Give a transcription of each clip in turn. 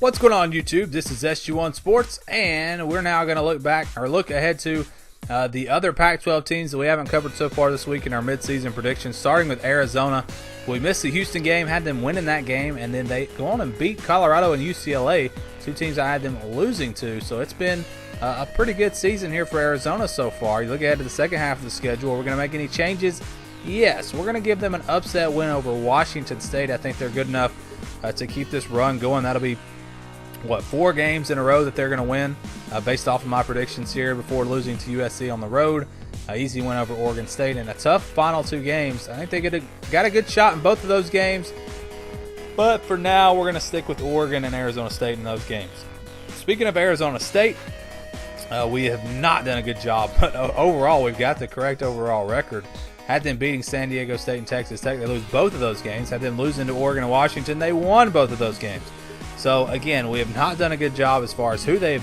What's going on, YouTube? This is SG1 Sports, and we're now going to look ahead to the other Pac-12 teams that we haven't covered so far this week in our midseason predictions, starting with Arizona. We missed the Houston game, had them winning that game, and then they go on and beat Colorado and UCLA, two teams I had them losing to. So it's been a pretty good season here for Arizona so far. You look ahead to the second half of the schedule. We're going to make any changes? Yes, we're going to give them an upset win over Washington State. I think they're good enough to keep this run going. That'll be 4 games in a row that they're going to win based off of my predictions here before losing to USC on the road. Easy win over Oregon State and a tough final 2 games. I think they got a good shot in both of those games, but for now we're going to stick with Oregon and Arizona State in those games. Speaking of Arizona State, we have not done a good job, but overall we've got the correct overall record. Had them beating San Diego State and Texas Tech. They lose both of those games. Had them losing to Oregon and Washington. They won both of those games. So again, we have not done a good job as far as who they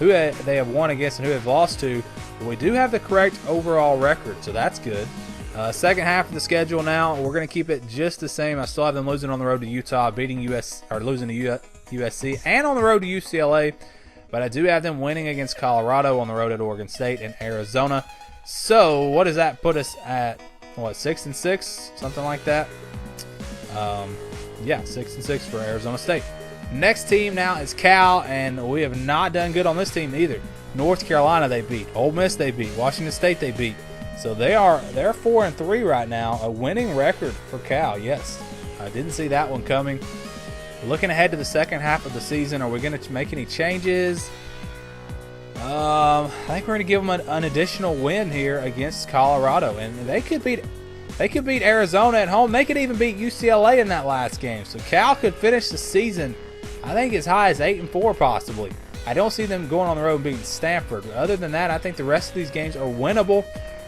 have won against and who they've lost to. But we do have the correct overall record, so that's good. Second half of the schedule now, we're going to keep it just the same. I still have them losing on the road to Utah, losing to USC, and on the road to UCLA. But I do have them winning against Colorado, on the road at Oregon State, and Arizona. So what does that put us at? 6-6, something like that. 6-6 for Arizona State. Next team now is Cal, and we have not done good on this team either. North Carolina they beat, Ole Miss they beat, Washington State they beat. So they're 4-3 right now, a winning record for Cal. Yes, I didn't see that one coming. Looking ahead to the second half of the season, are we going to make any changes? I think we're going to give them an additional win here against Colorado, and they could beat Arizona at home. They could even beat UCLA in that last game. So Cal could finish the season, I think, as high as 8-4 possibly. I don't see them going on the road and beating Stanford. Other than that, I think the rest of these games are winnable.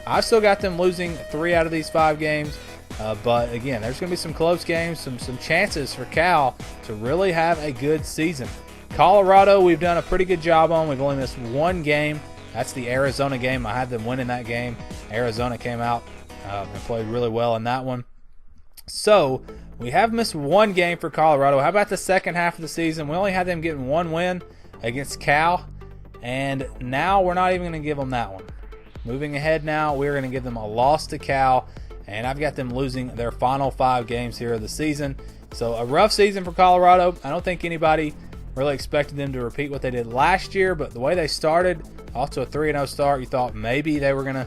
I've still got them losing 3 out of these 5 games. But again, there's going to be some close games, some chances for Cal to really have a good season. Colorado, we've done a pretty good job on. We've only missed 1 game. That's the Arizona game. I had them winning that game. Arizona came out and played really well in that one. So we have missed 1 game for Colorado. How about the second half of the season? We only had them getting 1 win against Cal, and now we're not even going to give them that one. Moving ahead now, we're going to give them a loss to Cal, and I've got them losing their final 5 games here of the season. So a rough season for Colorado. I don't think anybody really expected them to repeat what they did last year, but the way they started off to a 3-0 start, you thought maybe they were going to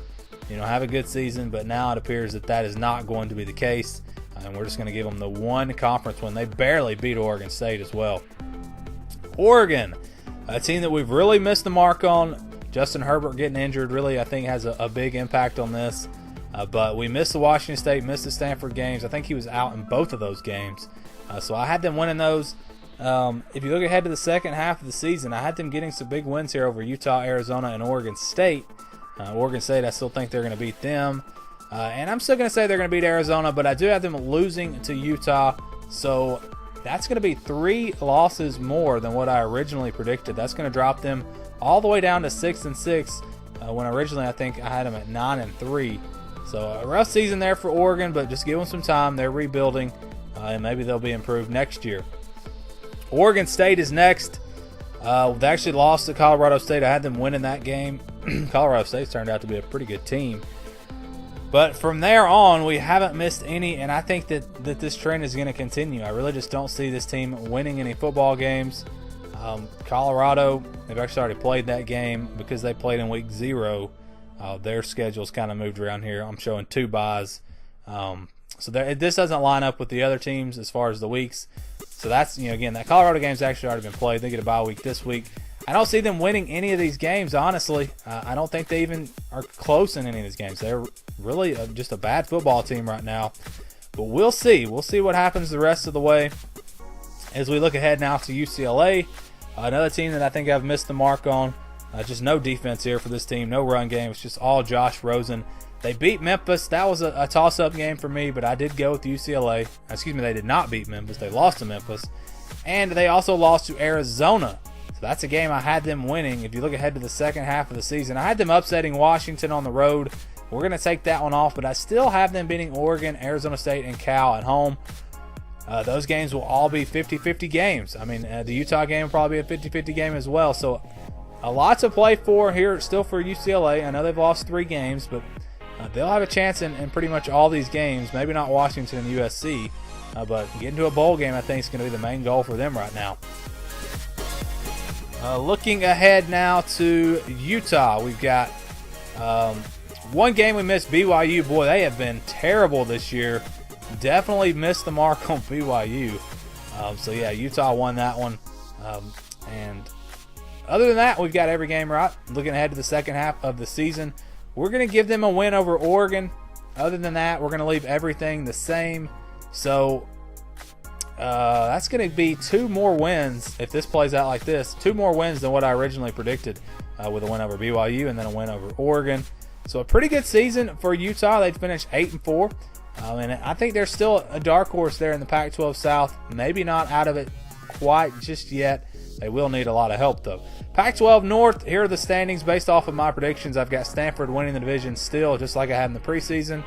have a good season, but now it appears that is not going to be the case, and we're just going to give them the 1 conference win. They barely beat Oregon State as well. Oregon, a team that we've really missed the mark on. Justin Herbert getting injured really, I think, has a big impact on this, but we missed the Washington State, missed the Stanford games. I think he was out in both of those games, so I had them winning those. If you look ahead to the second half of the season, I had them getting some big wins here over Utah, Arizona, and Oregon State. Oregon State, I still think they're going to beat them. And I'm still going to say they're going to beat Arizona, but I do have them losing to Utah. So that's going to be 3 losses more than what I originally predicted. That's going to drop them all the way down to 6-6, when originally I think I had them at 9-3. So a rough season there for Oregon, but just give them some time. They're rebuilding, and maybe they'll be improved next year. Oregon State is next. They actually lost to Colorado State. I had them winning that game. Colorado State's turned out to be a pretty good team. But from there on, we haven't missed any, and I think that this trend is going to continue. I really just don't see this team winning any football games. Colorado, they've actually already played that game because they played in week 0. Their schedule's kind of moved around here. I'm showing 2 byes. So this doesn't line up with the other teams as far as the weeks. So that's, again, that Colorado game's actually already been played. They get a bye week this week. I don't see them winning any of these games, honestly. I don't think they even are close in any of these games. They're really just a bad football team right now. But we'll see. We'll see what happens the rest of the way. As we look ahead now to UCLA, another team that I think I've missed the mark on. Just no defense here for this team. No run game. It's just all Josh Rosen. They beat Memphis. That was a toss-up game for me, but I did go with UCLA. Excuse me, they did not beat Memphis. They lost to Memphis. And they also lost to Arizona. So that's a game I had them winning. If you look ahead to the second half of the season, I had them upsetting Washington on the road. We're going to take that one off, but I still have them beating Oregon, Arizona State, and Cal at home. Those games will all be 50-50 games. I mean, the Utah game will probably be a 50-50 game as well. So a lot to play for here still for UCLA. I know they've lost 3 games, but they'll have a chance in pretty much all these games. Maybe not Washington and USC, but getting to a bowl game I think is going to be the main goal for them right now. Looking ahead now to Utah, we've got one game we missed, BYU. Boy, they have been terrible this year. Definitely missed the mark on BYU. So, yeah, Utah won that one. And other than that, we've got every game right. Looking ahead to the second half of the season, we're going to give them a win over Oregon. Other than that, we're going to leave everything the same. So, that's going to be 2 more wins if this plays out like this. 2 more wins than what I originally predicted with a win over BYU and then a win over Oregon. So a pretty good season for Utah. They finished 8-4. And I think they're still a dark horse there in the Pac-12 South. Maybe not out of it quite just yet. They will need a lot of help, though. Pac-12 North, here are the standings based off of my predictions. I've got Stanford winning the division still, just like I had in the preseason.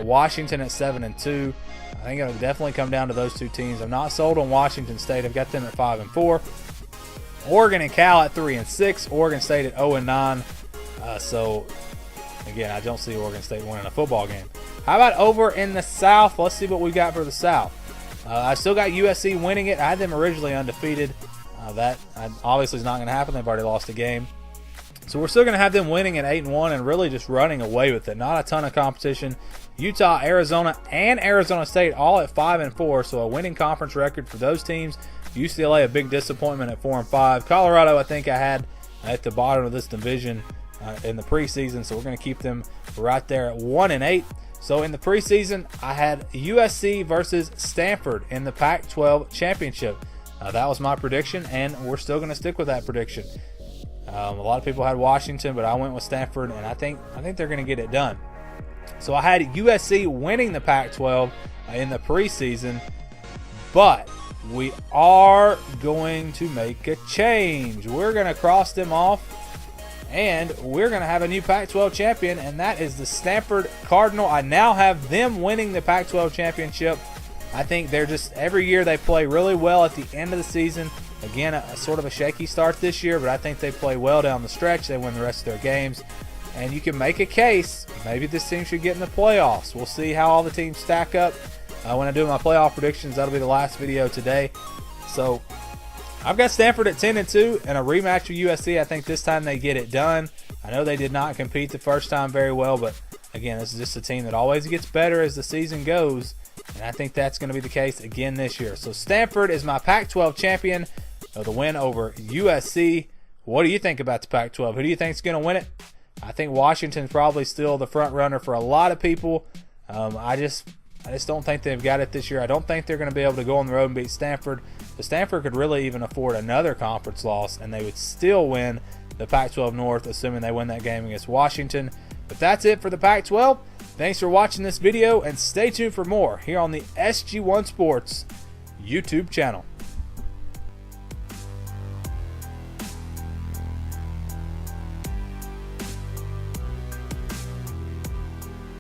Washington at 7-2. I think it'll definitely come down to those 2 teams. I'm not sold on Washington State. I've got them at 5-4. Oregon and Cal at 3-6. Oregon State at 0-9. So, again, I don't see Oregon State winning a football game. How about over in the South? Let's see what we got for the South. I still got USC winning it. I had them originally undefeated. That obviously is not going to happen. They've already lost a game. So we're still going to have them winning at 8-1 and really just running away with it. Not a ton of competition. Utah, Arizona, and Arizona State all at 5-4. So a winning conference record for those teams. UCLA a big disappointment at 4-5. Colorado I think I had at the bottom of this division in the preseason. So we're going to keep them right there at 1-8. So in the preseason I had USC versus Stanford in the Pac-12 Championship. That was my prediction, and we're still going to stick with that prediction. A lot of people had Washington, but I went with Stanford, and I think they're going to get it done. So I had USC winning the Pac-12 in the preseason, but we are going to make a change. We're going to cross them off, and we're going to have a new Pac-12 champion, and that is the Stanford Cardinal. I now have them winning the Pac-12 championship. I think they're just, every year they play really well at the end of the season. Again, a sort of a shaky start this year, but I think they play well down the stretch. They win the rest of their games. And you can make a case, maybe this team should get in the playoffs. We'll see how all the teams stack up. When I do my playoff predictions, that'll be the last video today. So I've got Stanford at 10-2 and a rematch with USC. I think this time they get it done. I know they did not compete the first time very well, but again, this is just a team that always gets better as the season goes. And I think that's going to be the case again this year. So Stanford is my Pac-12 champion of the win over USC. What do you think about the Pac-12? Who do you think is going to win it? I think Washington's probably still the front runner for a lot of people. I just don't think they've got it this year. I don't think they're going to be able to go on the road and beat Stanford. But Stanford could really even afford another conference loss, and they would still win the Pac-12 North, assuming they win that game against Washington. But that's it for the Pac-12. Thanks for watching this video, and stay tuned for more here on the SG1 Sports YouTube channel.